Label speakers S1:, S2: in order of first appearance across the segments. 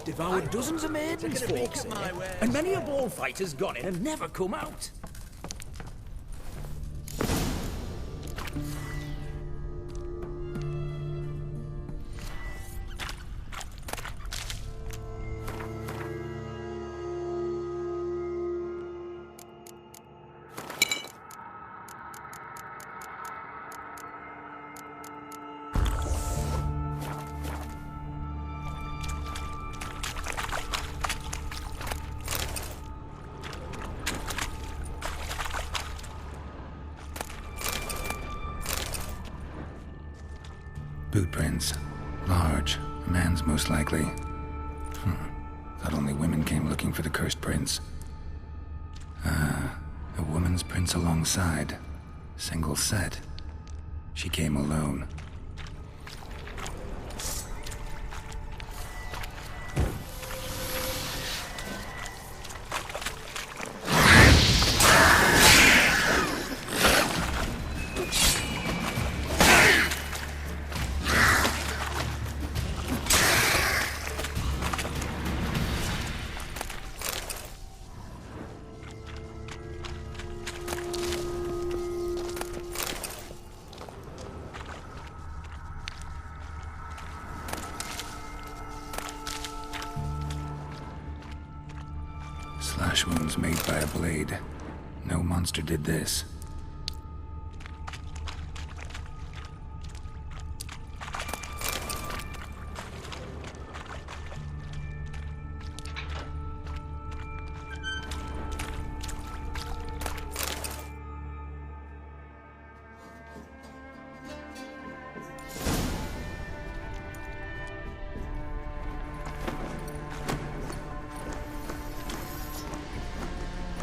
S1: Devoured dozens of maidens, folks say, and many a bullfighter's gone in and never come out.
S2: Boot prints. Large. A man's most likely. Thought only women came looking for the cursed prints. A woman's prints alongside. Single set. She came alone. Slash wounds made by a blade. No monster did this.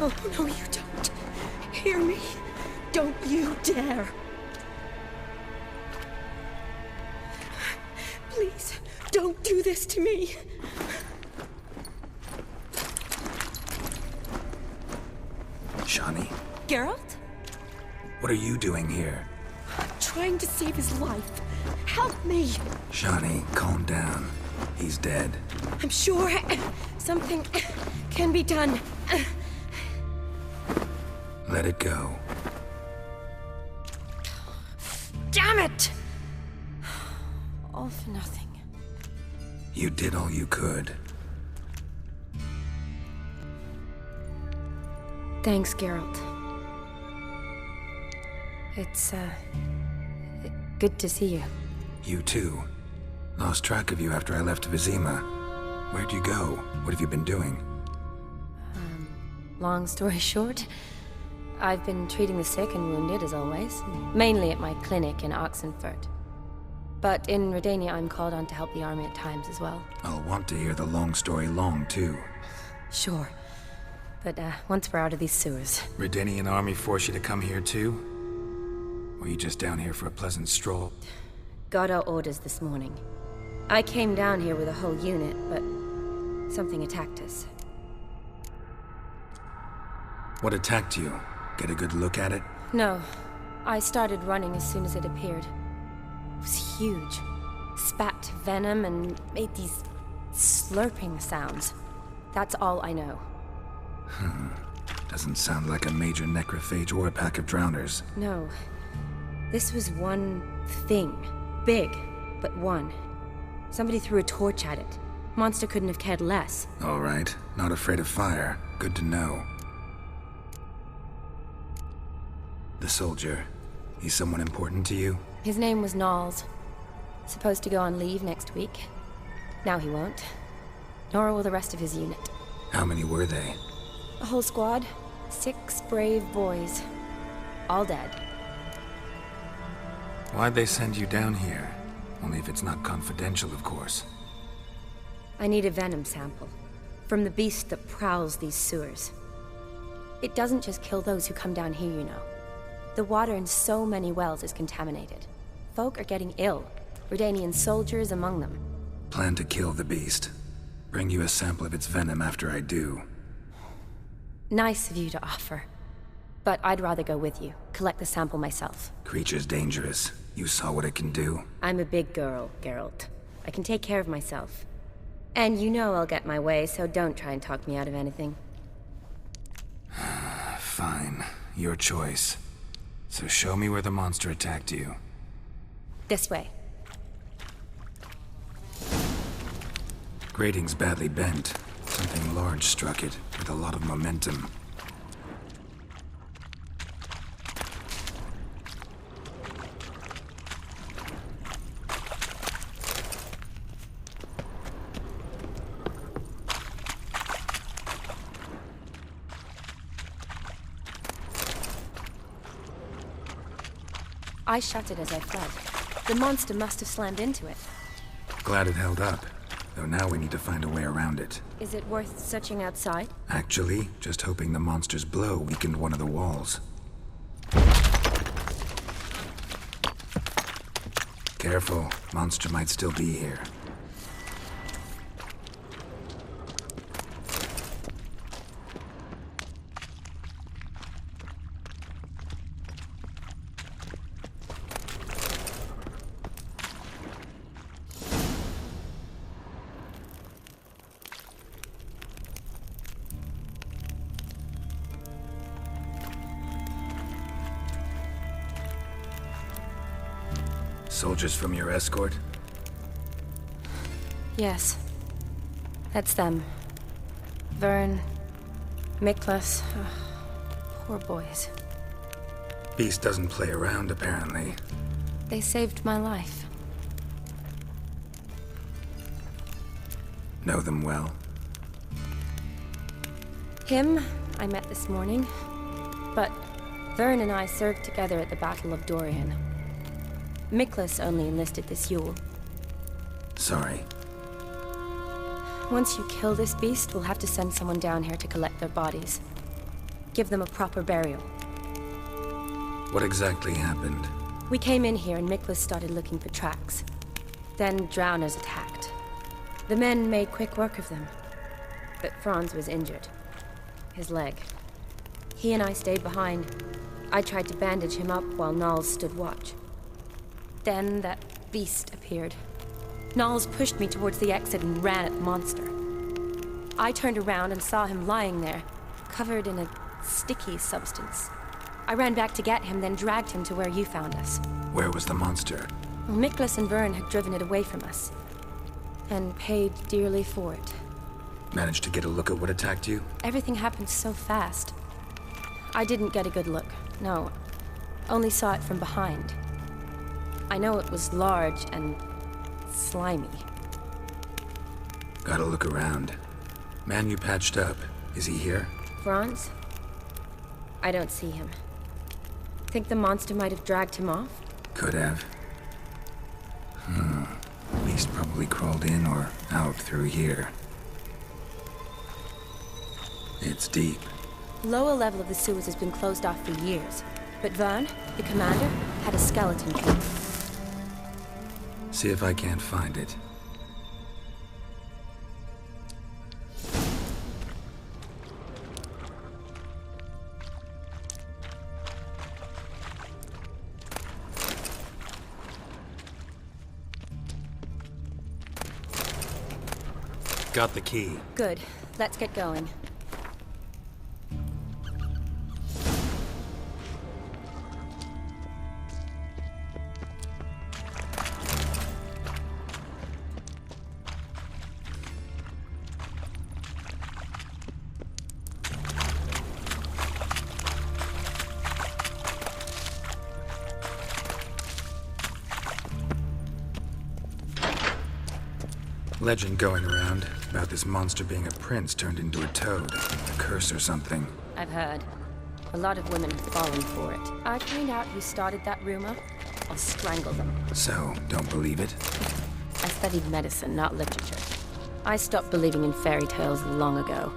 S3: Oh, no, you don't. Hear me? Don't you dare. Please, don't do this to me.
S2: Shani,
S3: Geralt?
S2: what are you doing here?
S3: Trying to save his life. Help me.
S2: Shani, calm down. He's dead.
S3: I'm sure something can be done.
S2: Let it go.
S3: Damn it! All for nothing.
S2: You did all you could.
S3: Thanks, Geralt. It's, good to see you.
S2: You too. Lost track of you after I left Vizima. Where'd you go? What have you been doing?
S3: Long story short, I've been treating the sick and wounded, as always. Mainly at my clinic in Oxenfurt. But in Redania, I'm called on to help the army at times as well.
S2: I'll want to hear the long story long, too.
S3: Sure. But, once we're out of these sewers.
S2: Redanian army force you to come here, too? Or are you just down here for a pleasant stroll?
S3: Got our orders this morning. I came down here with a whole unit, but something attacked us.
S2: What attacked you? Get a good look at it?
S3: No. I started running as soon as it appeared. It was huge. Spat venom and made these slurping sounds. That's all I know.
S2: Doesn't sound like a major necrophage or a pack of drowners.
S3: No. This was one thing. Big, but one. Somebody threw a torch at it. Monster couldn't have cared less.
S2: All right. Not afraid of fire. Good to know. The soldier. He's someone important to you?
S3: His name was Knowles. Supposed to go on leave next week. Now he won't. Nor will the rest of his unit.
S2: How many were they?
S3: A whole squad. 6 brave boys. All dead.
S2: Why'd they send you down here? Only if it's not confidential, of course.
S3: I need a venom sample. From the beast that prowls these sewers. It doesn't just kill those who come down here, you know. The water in so many wells is contaminated. Folk are getting ill. Redanian soldiers among them.
S2: Plan to kill the beast. Bring you a sample of its venom after I do.
S3: Nice of you to offer. But I'd rather go with you. Collect the sample myself.
S2: Creature's dangerous. You saw what it can do.
S3: I'm a big girl, Geralt. I can take care of myself. And you know I'll get my way, so don't try and talk me out of anything.
S2: Fine. Your choice. So show me where the monster attacked you.
S3: This way.
S2: Grating's badly bent. Something large struck it, with a lot of momentum.
S3: I shut it as I fled. The monster must have slammed into it.
S2: Glad it held up. Though now we need to find a way around it.
S3: Is it worth searching outside?
S2: Actually, just hoping the monster's blow weakened one of the walls. Careful, monster might still be here. Soldiers from your escort?
S3: Yes. That's them. Vern, Miklas. Poor boys.
S2: Beast doesn't play around, apparently.
S3: They saved my life.
S2: Know them well?
S3: Him, I met this morning. But Vern and I served together at the Battle of Dorian. Miklas only enlisted this Yule.
S2: Sorry.
S3: Once you kill this beast, we'll have to send someone down here to collect their bodies. Give them a proper burial.
S2: What exactly happened?
S3: We came in here and Miklas started looking for tracks. Then drowners attacked. The men made quick work of them. But Franz was injured. His leg. He and I stayed behind. I tried to bandage him up while Nals stood watch. Then that beast appeared. Nals pushed me towards the exit and ran at the monster. I turned around and saw him lying there, covered in a sticky substance. I ran back to get him, then dragged him to where you found us.
S2: Where was the monster?
S3: Well, Miklas and Vern had driven it away from us. And paid dearly for it.
S2: Managed to get a look at what attacked you?
S3: Everything happened so fast. I didn't get a good look, no. Only saw it from behind. I know it was large and slimy.
S2: Gotta look around. Man you patched up, is he here?
S3: Franz? I don't see him. Think the monster might have dragged him off?
S2: Could have. Beast probably crawled in or out through here. It's deep.
S3: Lower level of the sewers has been closed off for years. But Vern, the commander, had a skeleton key.
S2: See if I can't find it. Got the key.
S3: Good. Let's get going.
S2: Legend going around about this monster being a prince turned into a toad. A curse or something.
S3: I've heard. A lot of women have fallen for it. I find out who started that rumor, I'll strangle them.
S2: So, don't believe it?
S3: I studied medicine, not literature. I stopped believing in fairy tales long ago.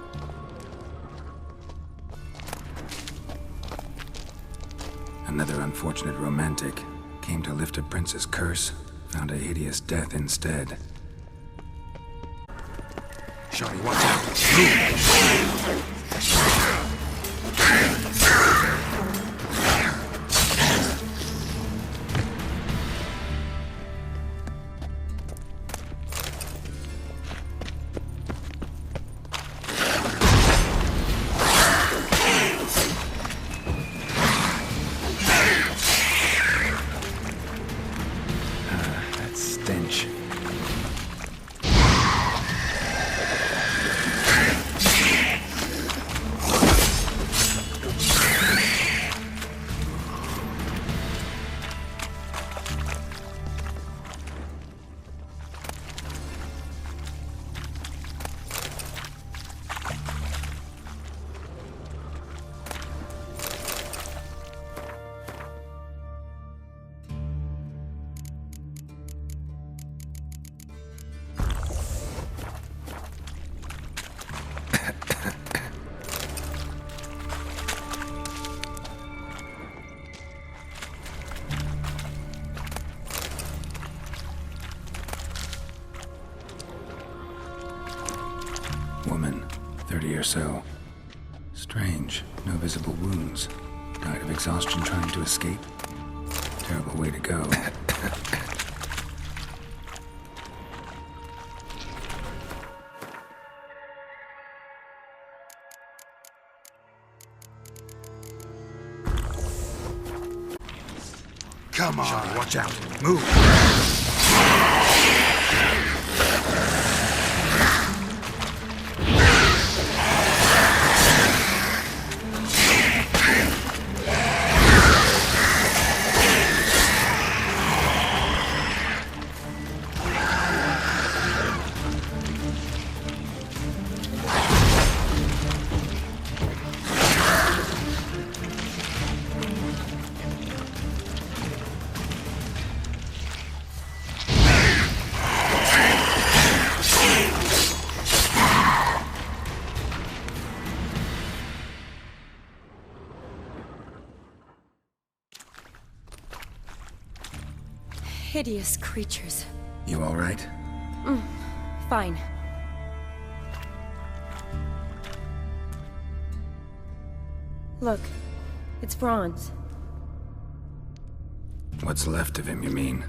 S2: Another unfortunate romantic. Came to lift a prince's curse, found a hideous death instead. Shawty, watch out! so. Strange. No visible wounds. Died of exhaustion trying to escape. Terrible way to go.
S4: Come on.
S2: Johnny, watch out. Move.
S3: Hideous creatures.
S2: You all right?
S3: Fine. Look, it's bronze.
S2: What's left of him, you mean?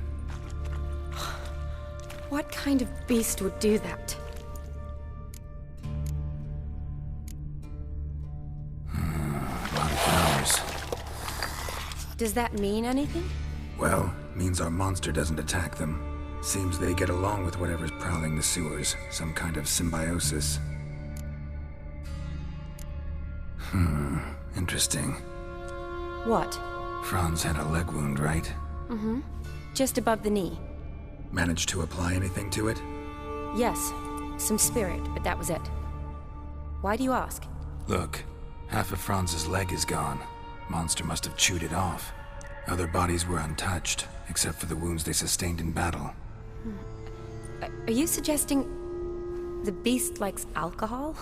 S3: What kind of beast would do that?
S2: A lot of flowers.
S3: Does that mean anything?
S2: Well, means our monster doesn't attack them. Seems they get along with whatever's prowling the sewers. Some kind of symbiosis. Interesting.
S3: What?
S2: Franz had a leg wound, right?
S3: Just above the knee.
S2: Managed to apply anything to it?
S3: Yes, some spirit, but that was it. Why do you ask?
S2: Look, half of Franz's leg is gone. Monster must have chewed it off. Other bodies were untouched, except for the wounds they sustained in battle.
S3: Are you suggesting the beast likes alcohol?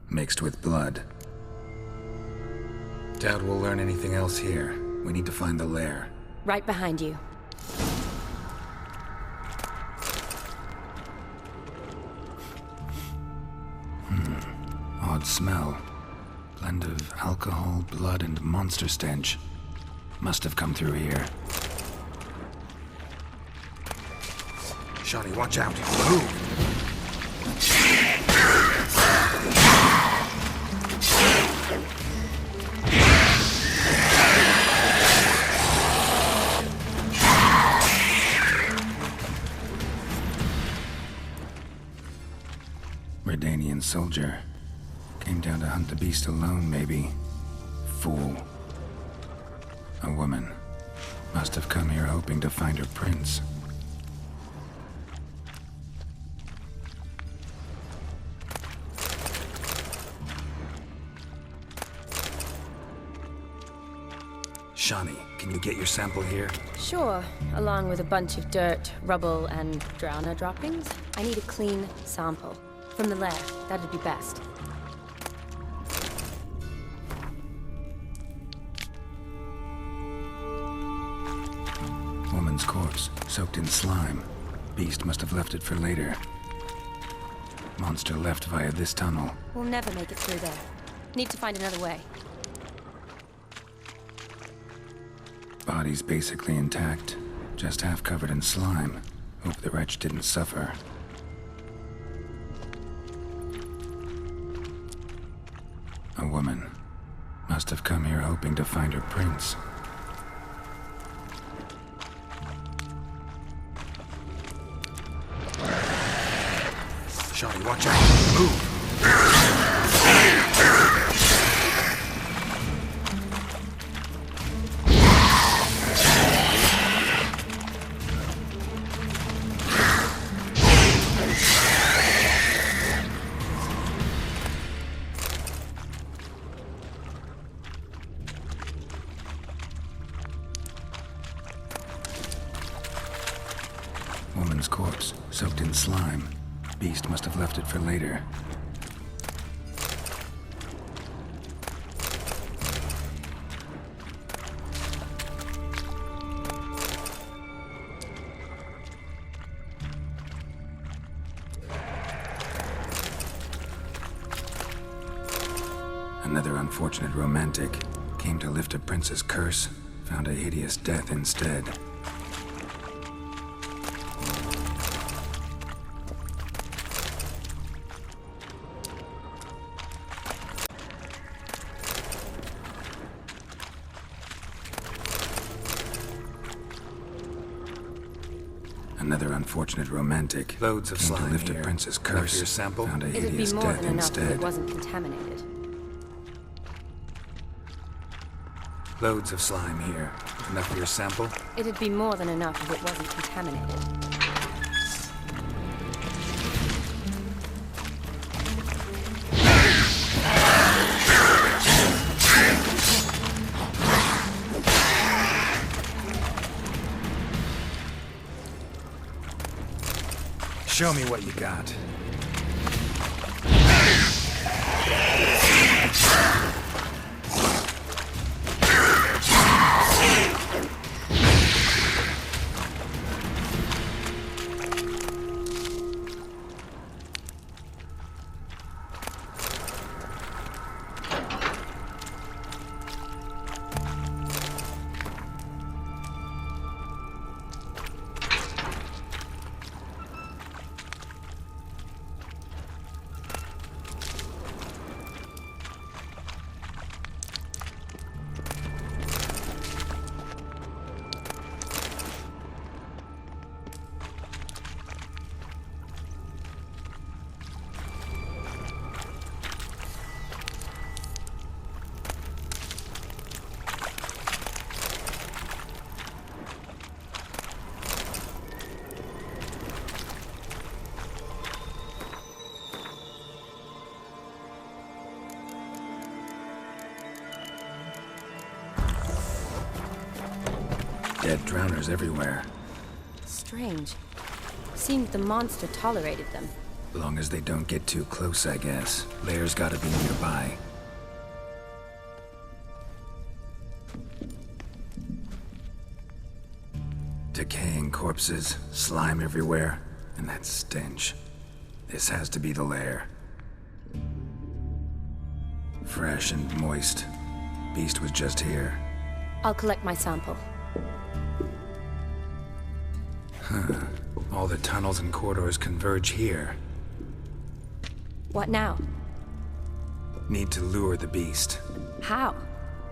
S2: Mixed with blood. Doubt we'll learn anything else here. We need to find the lair.
S3: Right behind you.
S2: Odd smell. Blend of alcohol, blood, and monster stench. Must have come through here. Shawnee, watch out. Move! Redanian soldier. Came down to hunt the beast alone, maybe. Fool. A woman. Must have come here hoping to find her prince. Shawnee, can you get your sample here?
S3: Sure, along with a bunch of dirt, rubble, and drowner droppings. I need a clean sample. From the lair, that'd be best.
S2: Woman's corpse, soaked in slime. Beast must have left it for later. Monster left via this tunnel.
S3: We'll never make it through there. Need to find another way.
S2: Body's basically intact, just half covered in slime. Hope the wretch didn't suffer. A woman. Must have come here hoping to find her prince. Shawnee, watch out! Move! Woman's corpse, soaked in slime. Beast must have left it for later. unfortunate romantic. Came to lift a prince's curse, found a hideous death instead. Another unfortunate romantic.
S4: Loads of
S2: came
S4: slime
S2: to lift
S4: here.
S2: a prince's
S4: Enough for
S2: curse,
S4: your sample?
S2: found a
S3: It'd be
S2: hideous
S3: more
S2: death
S3: than enough if
S2: instead.
S3: it wasn't contaminated.
S4: Loads of slime here. Enough for your sample?
S3: It'd be more than enough if it wasn't contaminated.
S4: Show me what you got.
S2: Dead drowners everywhere.
S3: Strange. Seemed the monster tolerated them.
S2: Long as they don't get too close, I guess. Lair's gotta be nearby. Decaying corpses, slime everywhere, and that stench. This has to be the lair. Fresh and moist. Beast was just here.
S3: I'll collect my sample.
S4: All the tunnels and corridors converge here.
S3: What now?
S2: Need to lure the beast.
S3: How?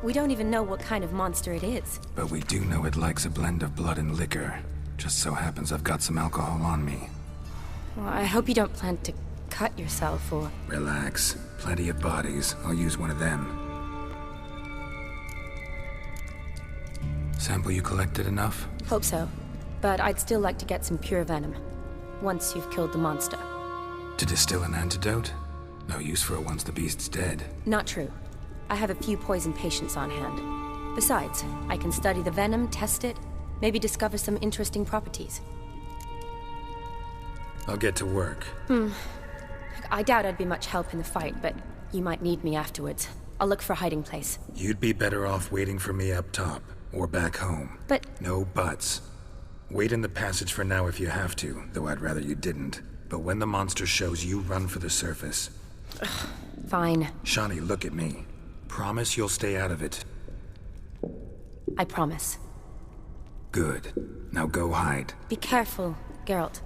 S3: We don't even know what kind of monster it is.
S2: But we do know it likes a blend of blood and liquor. Just so happens I've got some alcohol on me.
S3: Well, I hope you don't plan to cut yourself or...
S2: Relax. Plenty of bodies. I'll use one of them. Sample you collected enough?
S3: Hope so. But I'd still like to get some pure venom. Once you've killed the monster.
S2: To distill an antidote? No use for it once the beast's dead.
S3: Not true. I have a few poison patients on hand. Besides, I can study the venom, test it, maybe discover some interesting properties.
S4: I'll get to work.
S3: I doubt I'd be much help in the fight, but you might need me afterwards. I'll look for a hiding place.
S4: You'd be better off waiting for me up top, or back home.
S3: But...
S4: No buts. Wait in the passage for now if you have to, though I'd rather you didn't. But when the monster shows, you run for the surface.
S3: Fine.
S4: Shani, look at me. Promise you'll stay out of it.
S3: I promise.
S2: Good. Now go hide.
S3: Be careful, Geralt.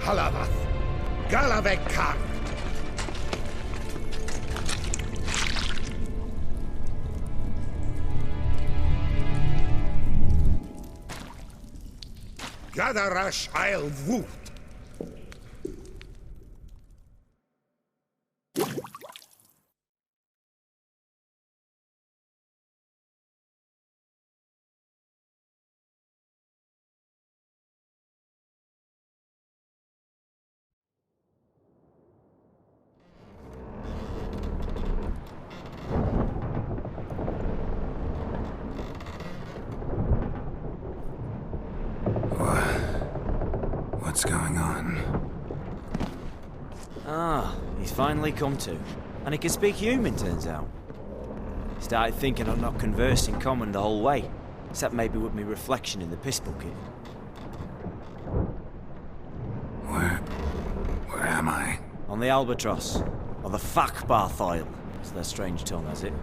S5: Halavath. Galavekar. Gadarash I'll woot.
S2: What's going on?
S6: Ah, he's finally come to. And he can speak human, turns out. Started thinking I'd not conversed in common the whole way, except maybe with me reflection in the piss bucket.
S2: Where am I?
S6: On the Albatross, or the Fakbarthoil, as their strange tongue has it,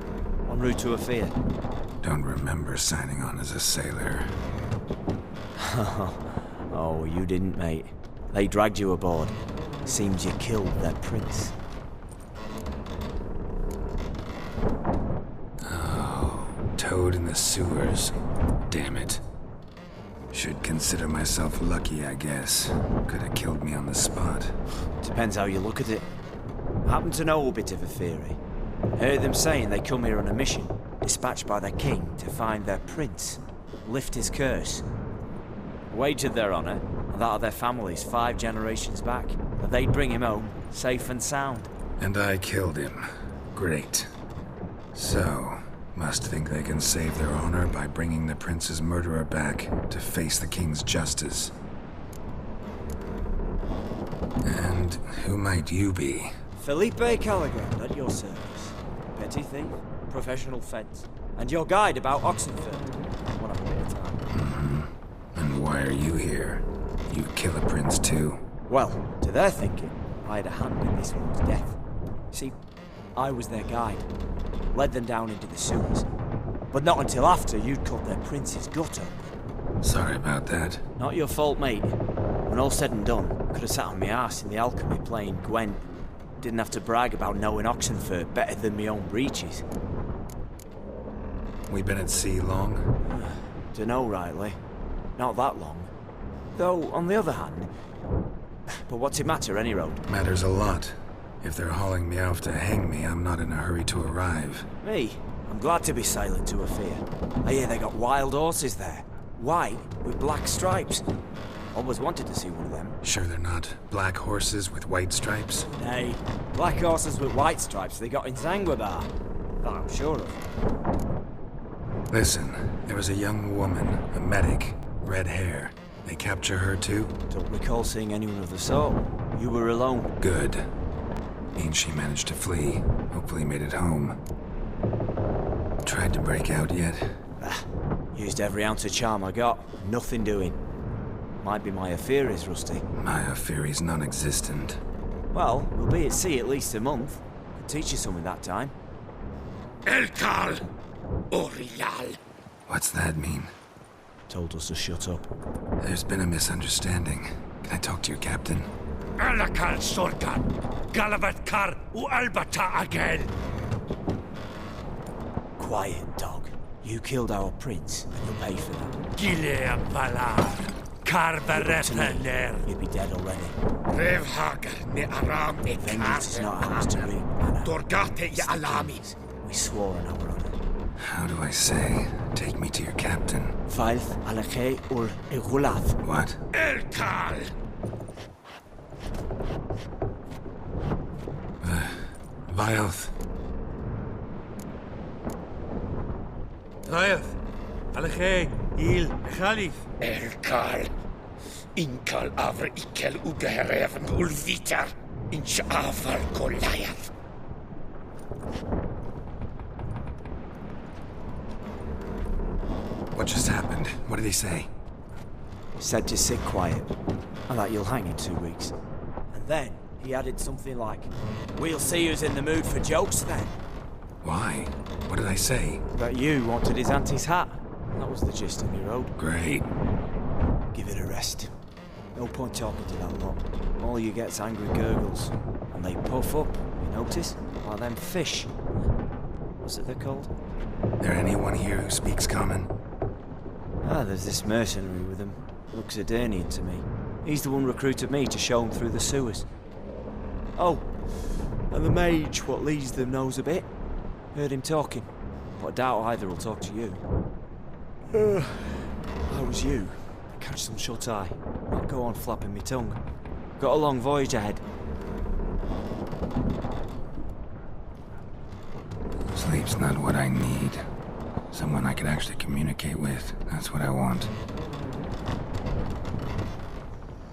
S6: en route to Olfieri.
S2: Don't remember signing on as a sailor.
S6: Oh, you didn't, mate. They dragged you aboard. Seems you killed their prince.
S2: Oh, toad in the sewers. Damn it. Should consider myself lucky, I guess. Could have killed me on the spot.
S6: Depends how you look at it. I happen to know a bit of Olfieri. Heard them saying they come here on a mission, dispatched by their king to find their prince, lift his curse. Wagered their honour, and that of their families 5 generations back, that they'd bring him home, safe and sound.
S2: And I killed him. Great. So, must think they can save their honor by bringing the prince's murderer back to face the king's justice. And who might you be?
S6: Felipe Caligrand, at your service. Petty thief, professional fence, and your guide about Oxenford. One of a bit of time.
S2: And why are you here? You kill a prince too?
S6: Well, to their thinking, I had a hand in this one's death. See, I was their guide. Led them down into the sewers. But not until after you'd cut their prince's gut open.
S2: Sorry about that.
S6: Not your fault, mate. When all said and done, could have sat on my arse in the alchemy playing Gwent. Didn't have to brag about knowing Oxenford better than my own breeches.
S2: We been at sea long?
S6: Dunno rightly. Not that long. Though, on the other hand... But what's it matter, any road?
S2: Matters a lot. If they're hauling me off to hang me, I'm not in a hurry to arrive.
S6: Me? I'm glad to be sailing to Olfieri. I hear they got wild horses there. White, with black stripes. Always wanted to see one of them.
S2: Sure they're not black horses with white stripes?
S6: Nay, black horses with white stripes they got in Zanguebar. That I'm sure of.
S2: Listen, there was a young woman, a medic, red hair. They capture her too?
S6: Don't recall seeing anyone of the sort. You were alone.
S2: Good. Means she managed to flee. Hopefully made it home. Tried to break out yet?
S6: Used every ounce of charm I got. Nothing doing. Might be my Olfieri's rusty.
S2: My Olfieri's non-existent.
S6: Well, we'll be at sea at least a month. Could teach you something that time.
S5: Elkal. Orial.
S2: What's that mean?
S6: Told us to shut up.
S2: There's been a misunderstanding. Can I talk to your captain?
S5: Alakal Sorgan. Galavatkar u Albata Agel.
S6: Quiet, dog. You killed our prince, and you'll pay for that.
S5: Gileam Valar. Carverepener.
S6: You'd be dead already.
S5: Revhagar ne Aram e
S6: Vengeance is not ours to reap, Anna.
S5: Dorgate ya Alami.
S6: We swore on our honor.
S2: How do I say? Take me to your captain.
S6: Faith alakhe ul igulath.
S2: What?
S5: Elkal.
S2: Vioth.
S7: Vioth. Alakhe. Il. Khalif.
S5: Elkal. Inkal avr ikel ugehereven ulvitar. Inch avar Goliath.
S2: What just happened? What did he say?
S6: Said to sit quiet, and that you'll hang in 2 weeks. And then he added something like, "We'll see who's in the mood for jokes then."
S2: Why? What did I say?
S6: That you wanted his auntie's hat. That was the gist of me road.
S2: Great.
S6: Give it a rest. No point talking to that lot. All you get's angry gurgles. And they puff up, you notice? Like them fish. What's it they're called?
S4: There anyone here who speaks common?
S6: There's this mercenary with them. Looks Edirnian to me. He's the one recruited me to show him through the sewers. Oh, and the mage what leads them knows a bit. Heard him talking, but I doubt either will talk to you. How was you? Catch some shut-eye. Not go on flapping me tongue. Got a long voyage ahead.
S2: Sleep's not what I need. Someone I could actually communicate with. That's what I want.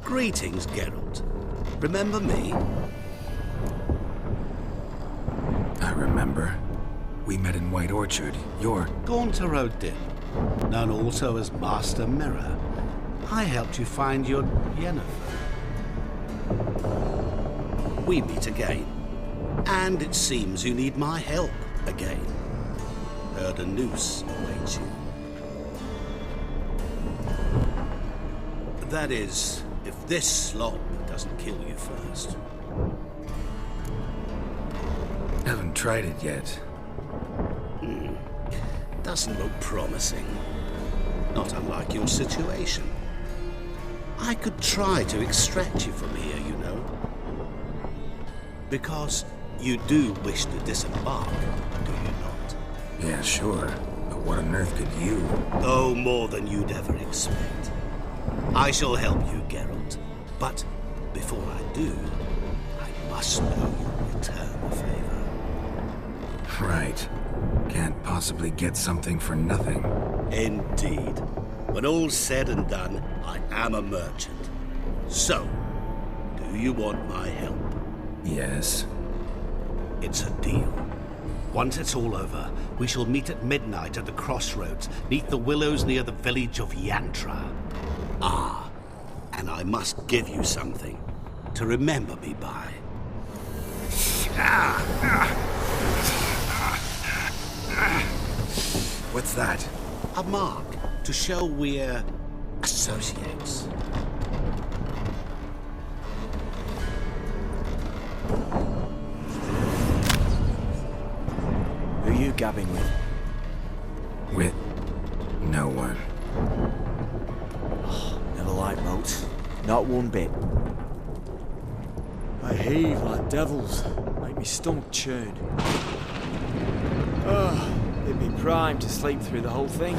S8: Greetings, Geralt. Remember me?
S4: I remember. We met in White Orchard. You're...
S8: Gaunter O'Dill, known also as Master Mirror. I helped you find your Yennefer. We meet again. And it seems you need my help again. Heard a noose awaits you. That is, if this slog doesn't kill you first.
S4: Haven't tried it yet.
S8: Doesn't look promising. Not unlike your situation. I could try to extract you from here, you know. Because you do wish to disembark, do you not?
S4: Yeah, sure. But what on earth could you?
S8: Oh, more than you'd ever expect. I shall help you, Geralt. But before I do, I must know you'll return the favor.
S4: Right. Can't possibly get something for nothing.
S8: Indeed. When all's said and done, I am a merchant. So, do you want my help?
S4: Yes.
S8: It's a deal. Once it's all over, we shall meet at midnight at the crossroads, neath the willows near the village of Yantra. Ah, and I must give you something to remember me by.
S4: What's that?
S8: A mark to show we're associates.
S6: Who are you gabbing with?
S4: With no one.
S6: Never liked boats. Not one bit. I heave like devils. Make me stomach churn. It'd be prime to sleep through the whole thing.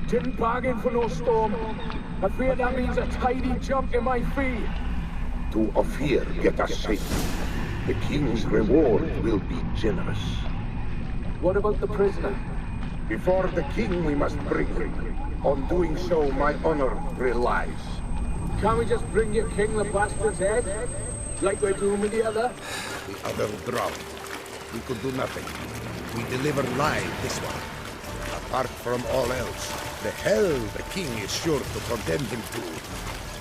S9: Didn't bargain for no storm. I fear that means a tidy jump in my fee.
S10: To Olfieri get us safe. The king's reward will be generous.
S9: What about the prisoner?
S10: Before the king we must bring him. On doing so, my honor relies.
S9: Can't we just bring your king the bastard's head? Like we're doing with the other?
S10: The other drowned. We could do nothing. We deliver live this one. Apart from all else, the hell the king is sure to condemn him to.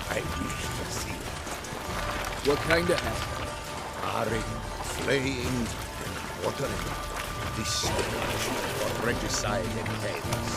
S10: I wish to see.
S9: What kind of hell?
S10: Harring, flaying, and watering. This is for regicide and pains.